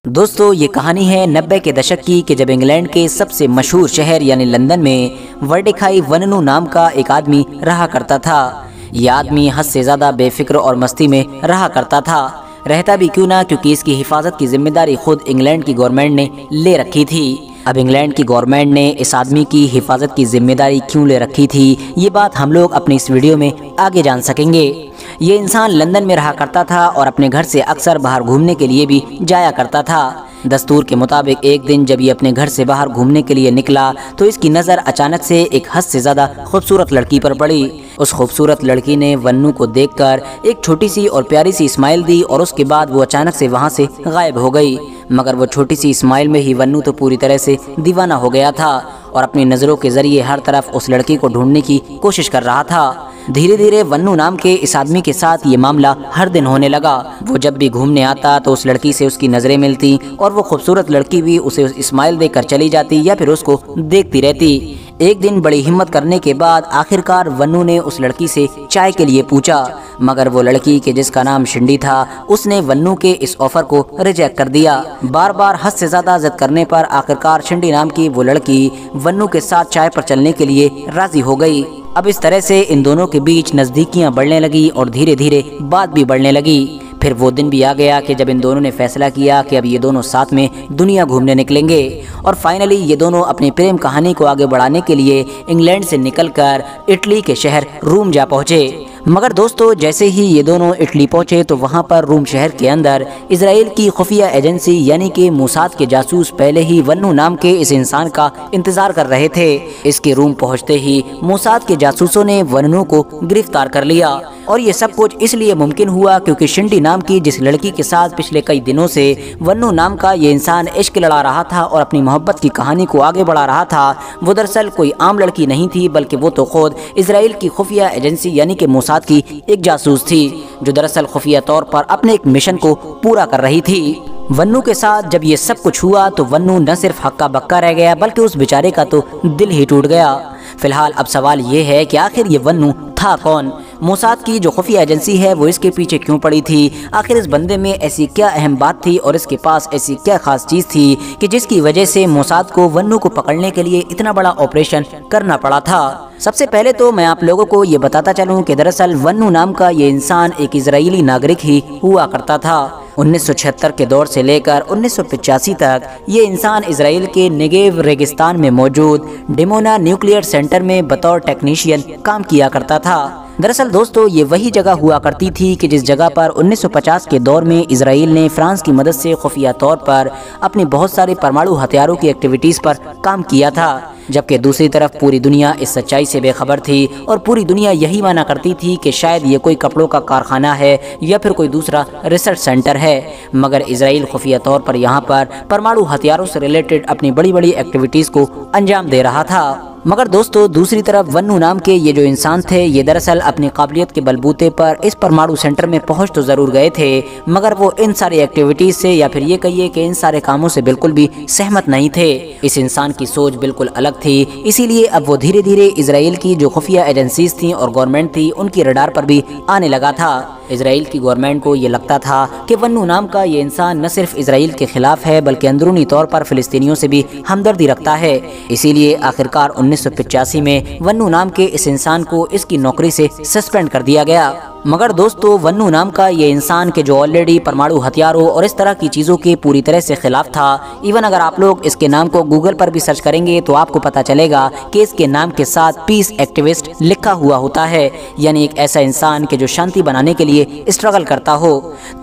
दोस्तों ये कहानी है 90 के दशक की कि जब इंग्लैंड के सबसे मशहूर शहर यानी लंदन में वर्डेखाई वननू नाम का एक आदमी रहा करता था। ये आदमी हद से ज़्यादा बेफिक्र और मस्ती में रहा करता था। रहता भी क्यों ना, क्योंकि इसकी हिफाजत की जिम्मेदारी खुद इंग्लैंड की गवर्नमेंट ने ले रखी थी। अब इंग्लैंड की गवर्नमेंट ने इस आदमी की हिफाजत की जिम्मेदारी क्यों ले रखी थी, ये बात हम लोग अपनी इस वीडियो में आगे जान सकेंगे। ये इंसान लंदन में रहा करता था और अपने घर से अक्सर बाहर घूमने के लिए भी जाया करता था। दस्तूर के मुताबिक एक दिन जब ये अपने घर से बाहर घूमने के लिए निकला तो इसकी नज़र अचानक से एक हद से ज़्यादा खूबसूरत लड़की पर पड़ी। उस खूबसूरत लड़की ने वन्नू को देखकर एक छोटी सी और प्यारी सी स्माइल दी और उसके बाद वो अचानक से वहाँ से गायब हो गई। मगर वो छोटी सी स्माइल में ही वन्नू तो पूरी तरह से दीवाना हो गया था और अपनी नज़रों के ज़रिए हर तरफ उस लड़की को ढूंढने की कोशिश कर रहा था। धीरे धीरे वन्नू नाम के इस आदमी के साथ ये मामला हर दिन होने लगा। वो जब भी घूमने आता तो उस लड़की से उसकी नज़रें मिलती और वो खूबसूरत लड़की भी उसे स्माइल देकर चली जाती या फिर उसको देखती रहती। एक दिन बड़ी हिम्मत करने के बाद आखिरकार वन्नू ने उस लड़की से चाय के लिए पूछा, मगर वो लड़की के जिसका नाम शिंडी था उसने वन्नू के इस ऑफर को रिजेक्ट कर दिया। बार बार हद से ज़्यादा जिद करने पर आखिरकार शिंडी नाम की वो लड़की वन्नू के साथ चाय पर चलने के लिए राजी हो गई। अब इस तरह से इन दोनों के बीच नज़दीकियाँ बढ़ने लगी और धीरे धीरे बात भी बढ़ने लगी। फिर वो दिन भी आ गया कि जब इन दोनों ने फैसला किया कि अब ये दोनों साथ में दुनिया घूमने निकलेंगे और फाइनली ये दोनों अपनी प्रेम कहानी को आगे बढ़ाने के लिए इंग्लैंड से निकलकर इटली के शहर रोम जा पहुँचे। मगर दोस्तों जैसे ही ये दोनों इटली पहुंचे तो वहां पर रोम शहर के अंदर इजराइल की खुफिया एजेंसी यानी कि मोसाद के जासूस पहले ही वन्नू नाम के इस इंसान का इंतजार कर रहे थे। इसके रोम पहुंचते ही मोसाद के जासूसों ने वन्नू को गिरफ्तार कर लिया और ये सब कुछ इसलिए मुमकिन हुआ क्योंकि शिंडी नाम की जिस लड़की के साथ पिछले कई दिनों से वन्नू नाम का ये इंसान इश्क लड़ा रहा था और अपनी मोहब्बत की कहानी को आगे बढ़ा रहा था, वो दरअसल कोई आम लड़की नहीं थी, बल्कि वो तो खुद इजराइल की खुफिया एजेंसी यानी कि मोसाद की एक जासूस थी, जो दरअसल खुफिया तौर पर अपने एक मिशन को पूरा कर रही थी। वन्नू के साथ जब ये सब कुछ हुआ तो वन्नू न सिर्फ हक्का बक्का रह गया बल्कि उस बेचारे का तो दिल ही टूट गया। फिलहाल अब सवाल ये है कि आखिर ये वन्नू था कौन? मोसाद की जो खुफिया एजेंसी है वो इसके पीछे क्यों पड़ी थी? आखिर इस बंदे में ऐसी क्या अहम बात थी और इसके पास ऐसी क्या खास चीज़ थी कि जिसकी वजह से मोसाद को वन्नू को पकड़ने के लिए इतना बड़ा ऑपरेशन करना पड़ा था? सबसे पहले तो मैं आप लोगों को ये बताता चलूँ कि दरअसल वन्नू नाम का ये इंसान एक इजरायली नागरिक ही हुआ करता था। 1976 के दौर से लेकर 1985 तक ये इंसान इजराइल के नेगेव रेगिस्तान में मौजूद डिमोना न्यूक्लियर सेंटर में बतौर टेक्नीशियन काम किया करता था। दरअसल दोस्तों ये वही जगह हुआ करती थी कि जिस जगह पर 1950 के दौर में इजराइल ने फ्रांस की मदद से खुफिया तौर पर अपने बहुत सारे परमाणु हथियारों की एक्टिविटीज़ पर काम किया था, जबकि दूसरी तरफ पूरी दुनिया इस सच्चाई से बेखबर थी और पूरी दुनिया यही माना करती थी कि शायद ये कोई कपड़ों का कारखाना है या फिर कोई दूसरा रिसर्च सेंटर है। मगर इजराइल खुफिया तौर पर यहाँ पर परमाणु हथियारों से रिलेटेड अपनी बड़ी बड़ी एक्टिविटीज़ को अंजाम दे रहा था। मगर दोस्तों दूसरी तरफ वन्नू नाम के ये जो इंसान थे ये दरअसल अपनी काबिलियत के बलबूते पर इस परमाणु सेंटर में पहुंच तो ज़रूर गए थे, मगर वो इन सारी एक्टिविटीज़ से या फिर ये कहिए कि इन सारे कामों से बिल्कुल भी सहमत नहीं थे। इस इंसान की सोच बिल्कुल अलग थी, इसीलिए अब वो धीरे धीरे इजराइल की जो खुफिया एजेंसीज थी और गवर्नमेंट थी उनकी रडार पर भी आने लगा था। इजराइल की गवर्नमेंट को ये लगता था कि वन्नू नाम का ये इंसान न सिर्फ इजराइल के खिलाफ है बल्कि अंदरूनी तौर पर फिलिस्तीनियों से भी हमदर्दी रखता है। इसीलिए आखिरकार 1985 में वन्नू नाम के इस इंसान को इसकी नौकरी से सस्पेंड कर दिया गया। मगर दोस्तों वन्नू नाम का ये इंसान के जो ऑलरेडी परमाणु हथियारों और इस तरह की चीज़ों के पूरी तरह से खिलाफ था। इवन अगर आप लोग इसके नाम को गूगल पर भी सर्च करेंगे तो आपको पता चलेगा कि इसके नाम के साथ पीस एक्टिविस्ट लिखा हुआ होता है, यानी एक ऐसा इंसान के जो शांति बनाने के लिए स्ट्रगल करता हो।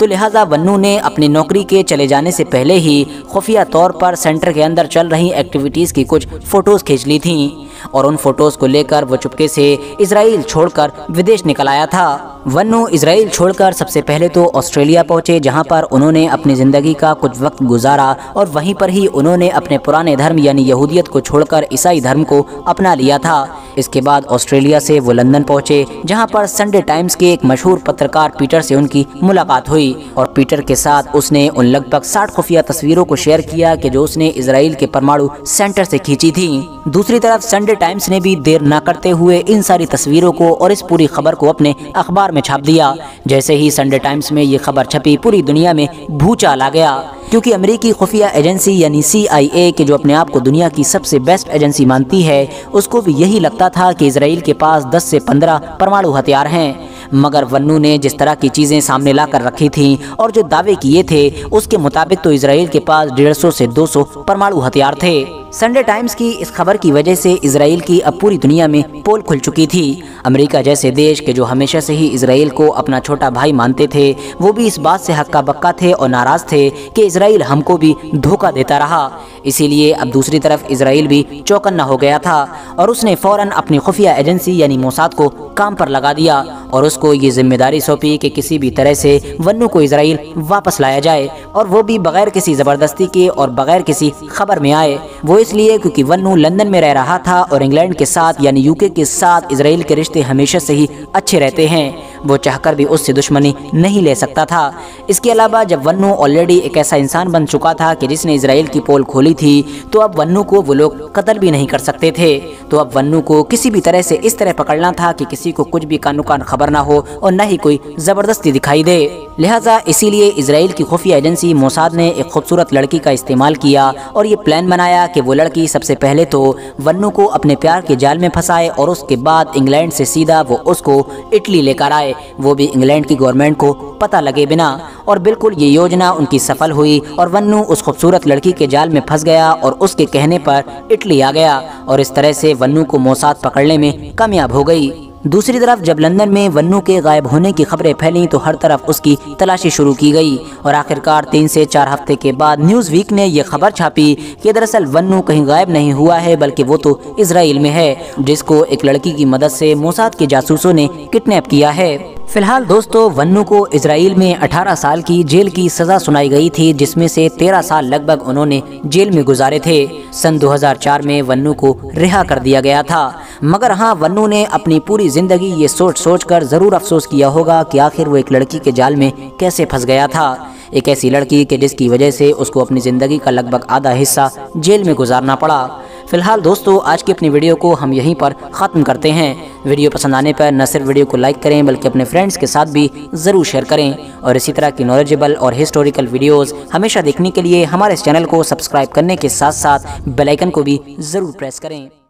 तो लिहाजा वन्नू ने अपनी नौकरी के चले जाने से पहले ही खुफिया तौर पर सेंटर के अंदर चल रही एक्टिविटीज़ की कुछ फ़ोटोज़ खींच ली थी और उन फोटोज़ को लेकर वो चुपके से इजराइल छोड़कर विदेश निकल आया था। वन्नू इजराइल छोड़कर सबसे पहले तो ऑस्ट्रेलिया पहुंचे, जहां पर उन्होंने अपनी ज़िंदगी का कुछ वक्त गुजारा और वहीं पर ही उन्होंने अपने पुराने धर्म यानी यहूदियत को छोड़कर ईसाई धर्म को अपना लिया था। इसके बाद ऑस्ट्रेलिया से वो लंदन पहुंचे, जहां पर संडे टाइम्स के एक मशहूर पत्रकार पीटर से उनकी मुलाकात हुई और पीटर के साथ उसने उन लगभग 60 खुफिया तस्वीरों को शेयर किया कि जो उसने इजराइल के परमाणु सेंटर से खींची थी। दूसरी तरफ संडे टाइम्स ने भी देर न करते हुए इन सारी तस्वीरों को और इस पूरी खबर को अपने अखबार में छाप दिया। जैसे ही संडे टाइम्स में ये खबर छपी पूरी दुनिया में भूचाल आ गया। क्योंकि अमेरिकी खुफिया एजेंसी यानी CIA के जो अपने आप को दुनिया की सबसे बेस्ट एजेंसी मानती है, उसको भी यही लगता था कि इजराइल के पास 10 से 15 परमाणु हथियार हैं। मगर वन्नू ने जिस तरह की चीज़ें सामने ला कर रखी थीं और जो दावे किए थे, उसके मुताबिक तो इजराइल के पास 150 से 200 परमाणु हथियार थे। संडे टाइम्स की इस खबर की वजह से इजराइल की अब पूरी दुनिया में पोल खुल चुकी थी। अमेरिका जैसे देश के जो हमेशा से ही इजराइल को अपना छोटा भाई मानते थे, वो भी इस बात से हक्का बक्का थे और नाराज़ थे कि इजराइल हमको भी धोखा देता रहा। इसीलिए अब दूसरी तरफ इजराइल भी चौकन्ना हो गया था और उसने फ़ौरन अपनी खुफिया एजेंसी यानी मोसाद को काम पर लगा दिया और उसको ये जिम्मेदारी सौंपी कि किसी भी तरह से वन्नू को इजराइल वापस लाया जाए, और वो भी बगैर किसी ज़बरदस्ती के और बगैर किसी खबर में आए। वो इसलिए क्योंकि वन्नू लंदन में रह रहा था और इंग्लैंड के साथ यानी UK के साथ इजराइल के रिश्ते हमेशा से ही अच्छे रहते हैं। वो चाहकर भी उससे दुश्मनी नहीं ले सकता था। इसके अलावा जब वन्नू ऑलरेडी एक ऐसा इंसान बन चुका था कि जिसने इजराइल की पोल खोली थी, तो अब वन्नू को वो लोग कत्ल भी नहीं कर सकते थे। तो अब वन्नू को किसी भी तरह से इस तरह पकड़ना था कि किसी को कुछ भी कानो कान खबर ना हो और न ही कोई ज़बरदस्ती दिखाई दे। लिहाजा इसीलिए इजराइल की खुफिया एजेंसी मोसाद ने एक खूबसूरत लड़की का इस्तेमाल किया और ये प्लान बनाया कि वो लड़की सबसे पहले तो वन्नू को अपने प्यार के जाल में फंसाए और उसके बाद इंग्लैंड से सीधा वो उसको इटली लेकर आए, वो भी इंग्लैंड की गवर्नमेंट को पता लगे बिना। और बिल्कुल ये योजना उनकी सफल हुई और वन्नू उस खूबसूरत लड़की के जाल में फंस गया और उसके कहने पर इटली आ गया और इस तरह से वन्नू को मोसाद पकड़ने में कामयाब हो गई। दूसरी तरफ जब लंदन में वन्नू के गायब होने की खबरें फैलीं तो हर तरफ उसकी तलाशी शुरू की गई और आखिरकार 3 से 4 हफ्ते के बाद न्यूज़ वीक ने यह खबर छापी कि दरअसल वन्नू कहीं गायब नहीं हुआ है, बल्कि वो तो इजराइल में है, जिसको एक लड़की की मदद से मोसाद के जासूसों ने किडनैप किया है। फिलहाल दोस्तों, वन्नू को इजराइल में 18 साल की जेल की सज़ा सुनाई गई थी, जिसमें से 13 साल लगभग उन्होंने जेल में गुजारे थे। सन 2004 में वन्नू को रिहा कर दिया गया था। मगर हाँ, वन्नू ने अपनी पूरी ज़िंदगी ये सोच कर ज़रूर अफसोस किया होगा कि आखिर वो एक लड़की के जाल में कैसे फंस गया था। एक ऐसी लड़की कि जिसकी वजह से उसको अपनी ज़िंदगी का लगभग आधा हिस्सा जेल में गुजारना पड़ा। फिलहाल दोस्तों, आज की अपनी वीडियो को हम यहीं पर ख़त्म करते हैं। वीडियो पसंद आने पर न सिर्फ वीडियो को लाइक करें बल्कि अपने फ्रेंड्स के साथ भी ज़रूर शेयर करें और इसी तरह की नॉलेजेबल और हिस्टोरिकल वीडियोस हमेशा देखने के लिए हमारे इस चैनल को सब्सक्राइब करने के साथ साथ बेल आइकन को भी ज़रूर प्रेस करें।